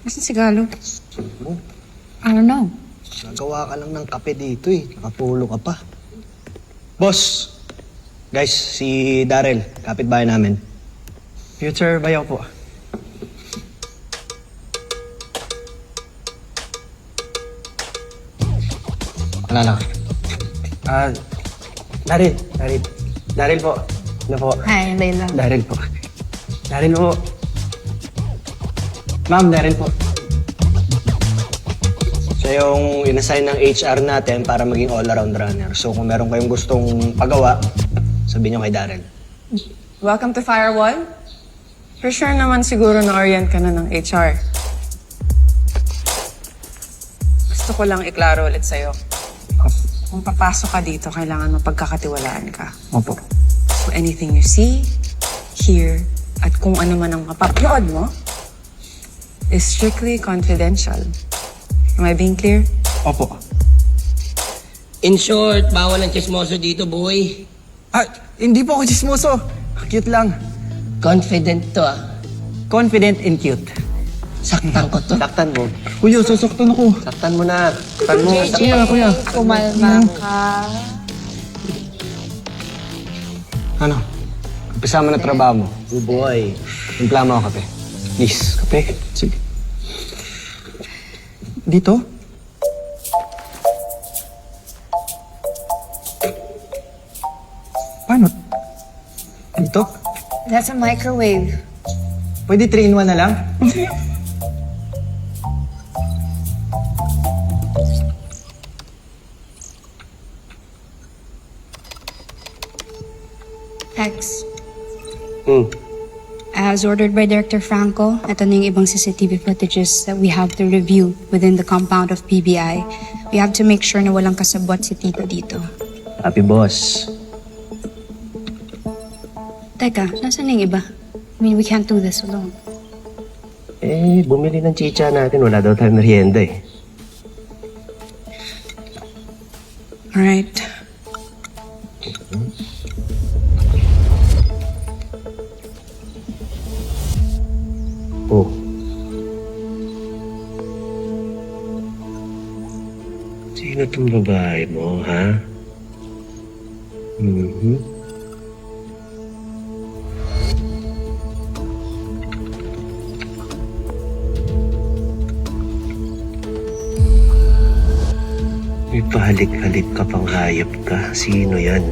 Nasaan si Galo? Oh, I don't know. nagawa ka lang ng kape dito eh. Nakapulo ka pa. Boss! Guys, si Darrell, kapitbahay namin. Future bayaw po. Alala ka. Daryl po. Ano po? Hi, Layla. Daryl po. Daryl po. Ma'am, Daryl po. Siya yung inassign ng HR natin para maging all-around runner. So kung meron kayong gustong pagawa, sabihin nyo kay Darrell. Welcome to Firewall. For sure naman siguro na-orient ka na ng HR. Gusto ko lang iklaro ulit sa'yo. Kung papasok ka dito, kailangan mapagkakatiwalaan ka. Opo. So anything you see, hear, at kung ano man ang mapapanood mo, is strictly confidential. Am I being clear? Opo. In short, bawal ang chismoso dito, boy. Hindi po ako chismoso. Cute lang. Confident to, ah. Confident and cute. Saktan ko to. Saktan mo. Kuya, sasaktan ako. Saktan mo na. Saktan mo. Kuya. Kumalma ka. Ano? Umpisa mo na trabaho mo. Good boy. Timpla mo ako kape. Please, kape. Sige. Dito? Paano? Dito? That's a microwave. Pwede 3-in-1 na lang? X. Hmm. As ordered by Director Franco, ito na yung ibang CCTV footages that we have to review within the compound of PBI. We have to make sure na walang kasabwat si Tito dito. Happy boss. Teka, nasaan na yung iba? I mean, we can't do this alone. Bumili ng chicha natin. Wala daw tayong merienda eh. Alright. Oh. Sino tong babae mo, ha? May pahalik-halik ka pang hayop ka. Sino yan?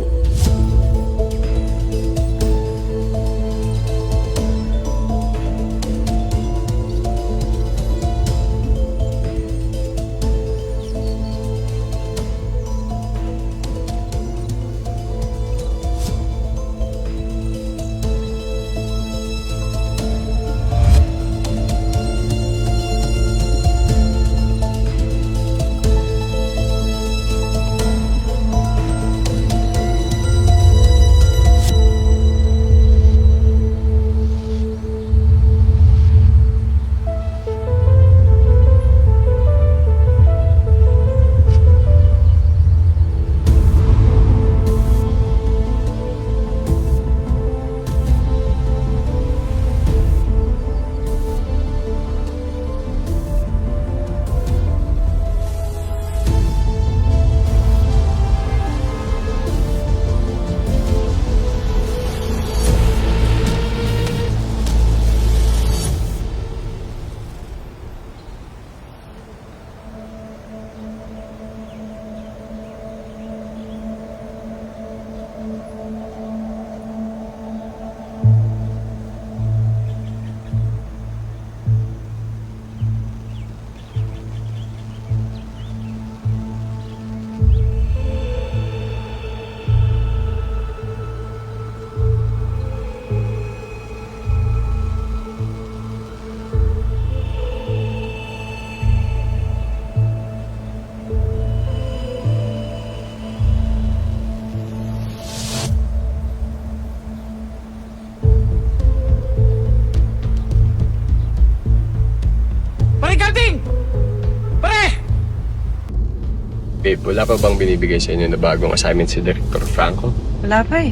Babe, wala pa bang binibigay sa inyo na bagong assignment si Director Franco? Wala pa eh.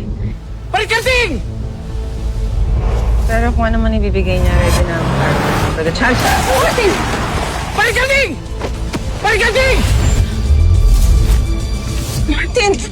Pero kung ano man ibibigay niya, ready na ako for the chance. Martin! Martin! Martin!